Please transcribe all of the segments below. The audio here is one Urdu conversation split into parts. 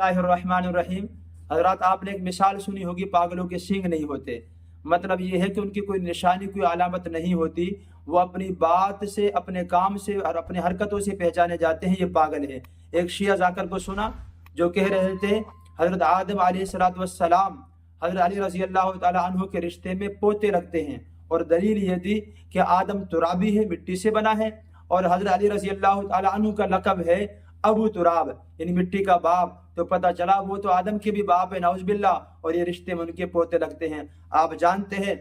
اللہ الرحمن الرحیم۔ حضرات آپ نے ایک مثال سنی ہوگی، پاگلوں کے سینگ نہیں ہوتے، مطلب یہ ہے کہ ان کی کوئی نشانی، کوئی علامت نہیں ہوتی، وہ اپنی بات سے، اپنے کام سے اور اپنے حرکتوں سے پہچانے جاتے ہیں، یہ پاگل ہے۔ ایک شیعہ ذاکر کو سنا جو کہہ رہے تھے حضرت آدم علیہ السلام حضرت علی رضی اللہ تعالیٰ عنہ کے رشتے میں پوتے رکھتے ہیں، اور دلیل یہ تھی کہ آدم ترابی ہے، مٹی سے بنا ہے، اور حضرت علی رضی اللہ تعالیٰ عنہ کا لقب ہے ابو تراب، یعنی مٹی کا باپ۔ تو پتہ چلا وہ تو آدم کے بھی باپ ہے، نعوذ باللہ، اور یہ رشتے میں ان کے پوتے لگتے ہیں۔ آپ جانتے ہیں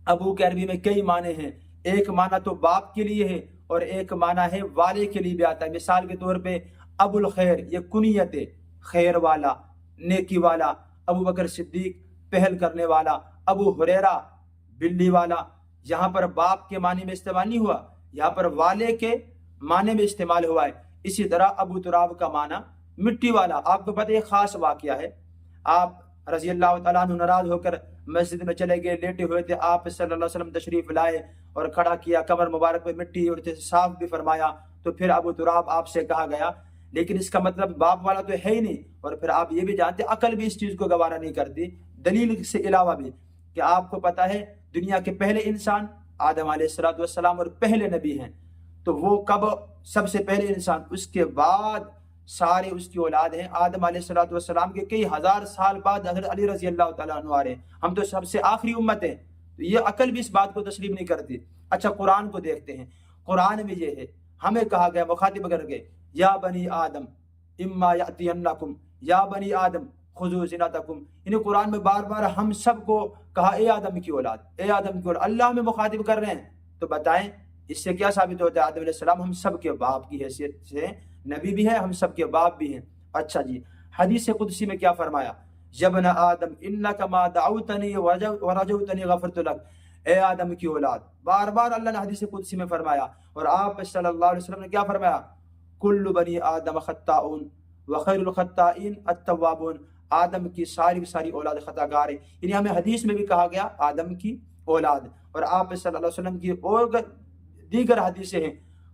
ابو کے عربی میں کئی معنی ہیں، ایک معنی تو باپ کے لیے ہے اور ایک معنی ہے والے کے لیے بھی آتا ہے۔ مثال کے طور پہ ابو الخیر، یہ کنیت ہے، خیر والا، نیکی والا۔ ابو بکر صدیق، پہل کرنے والا۔ ابو ہریرہ، بلی والا۔ یہاں پر باپ کے معنی میں استعمال نہیں ہوا، یہاں پر والے کے معنی میں استعمال ہوا ہے۔ اسی طرح ابو تراب کا معنی مٹی والا۔ آپ کو پتہ ہے خاص واقعہ ہے، آپ رضی اللہ تعالیٰ عنہ ناراض ہو کر مسجد میں چلے گئے، لیٹے ہوئے تھے، آپ صلی اللہ علیہ وسلم تشریف لائے اور کھڑا کیا، کمر مبارک پہ مٹی اور صاف بھی فرمایا، تو پھر ابو تراب آپ سے کہا گیا، لیکن اس کا مطلب باپ والا تو ہے ہی نہیں۔ اور پھر آپ یہ بھی جانتے، عقل بھی اس چیز کو گوارا نہیں کرتی، دلیل سے علاوہ بھی، کہ آپ کو پتہ ہے دنیا کے پہلے انسان آدم علیہ السلام اور پہلے نبی ہیں، تو وہ کب سب سے پہلے انسان، اس کے بعد سارے اس کی اولاد ہیں۔ آدم علیہ السلام کے کئی ہزار سال بعد حضرت علی رضی اللہ تعالیٰ عنہ آ رہے ہیں، ہم تو سب سے آخری امت ہیں، تو یہ عقل بھی اس بات کو تسلیم نہیں کرتی۔ اچھا قرآن کو دیکھتے ہیں، قرآن میں یہ ہے، ہمیں کہا گیا، مخاطب کر کے، یا بنی آدم اما یأتینکم، یا بنی آدم خذوا زینتکم، یعنی قرآن میں بار بار ہم سب کو کہا اے آدم کی اولاد، اے آدم کی اولاد، اللہ میں مخاطب کر رہے ہیں۔ تو بتائیں اس سے کیا ثابت ہوتا ہے؟ آدم علیہ السلام ہم سب کے باپ کی حیثیت سے نبی بھی ہے، ہم سب کے باپ بھی ہیں۔ اچھا جی، حدیث قدسی میں کیا فرمایا؟ یبن آدم انک ما دعوتنی ورجوتنی غفرت لک، اے آدم کی اولاد، بار بار اللہ نے حدیث قدسی میں فرمایا، اور آپ صلی اللہ علیہ وسلم نے کیا فرمایا؟ کل بنی آدم خطاؤن وخیر الخطائین التوابون، آدم کی ساری ساری اولاد خطا کار ہے، یعنی ہمیں حدیث میں بھی کہا گیا آدم کی اولاد، اور آپ صلی اللہ علیہ وسلم کی اور دیگر حدیثیں ہیں،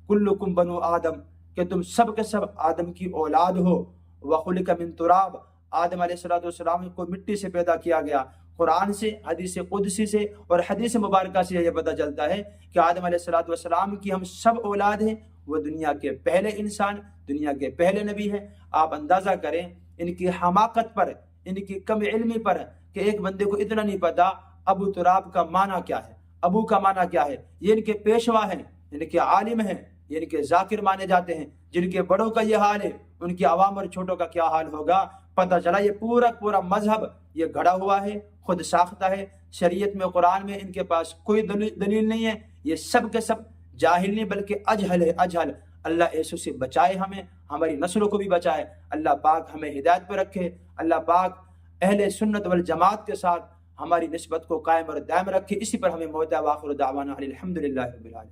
کلکم بنو آدم، کہ تم سب کے سب آدم کی اولاد ہو، وخلق من تراب، آدم علیہ السلام کو مٹی سے پیدا کیا گیا۔ قرآن سے، حدیث قدسی سے اور حدیث مبارکہ سے یہ پتہ چلتا ہے کہ آدم علیہ السلام کی ہم سب اولاد ہیں، وہ دنیا کے پہلے انسان، دنیا کے پہلے نبی ہیں۔ آپ اندازہ کریں ان کی حماقت پر، ان کی کم علمی پر، کہ ایک بندے کو اتنا نہیں پتا ابو تراب کا معنی کیا ہے، ابو کا معنی کیا ہے۔ یہ ان کے پیشوا ہیں، ان کے عالم ہیں، ان کے ذاکر مانے جاتے ہیں، جن کے بڑوں کا یہ حال ہے، ان کے عوام اور چھوٹوں کا کیا حال ہوگا؟ پتہ چلا یہ پورا مذہب یہ گھڑا ہوا ہے، خود ساختہ ہے، شریعت میں، قرآن میں ان کے پاس کوئی دلیل نہیں ہے، یہ سب کے سب جاہل نہیں بلکہ اجہل ہے، اجہل۔ اللہ ایسو سے بچائے، ہمیں، ہماری نسلوں کو بھی بچائے، اللہ پاک ہمیں ہدایت پر رکھے، اللہ پاک اہل سنت والجماعت کے ساتھ ہماری نسبت کو قائم اور دائم رکھے، اسی پر ہمیں موت ہے۔ وآخر دعوانا الحمدللہ رب العالمین۔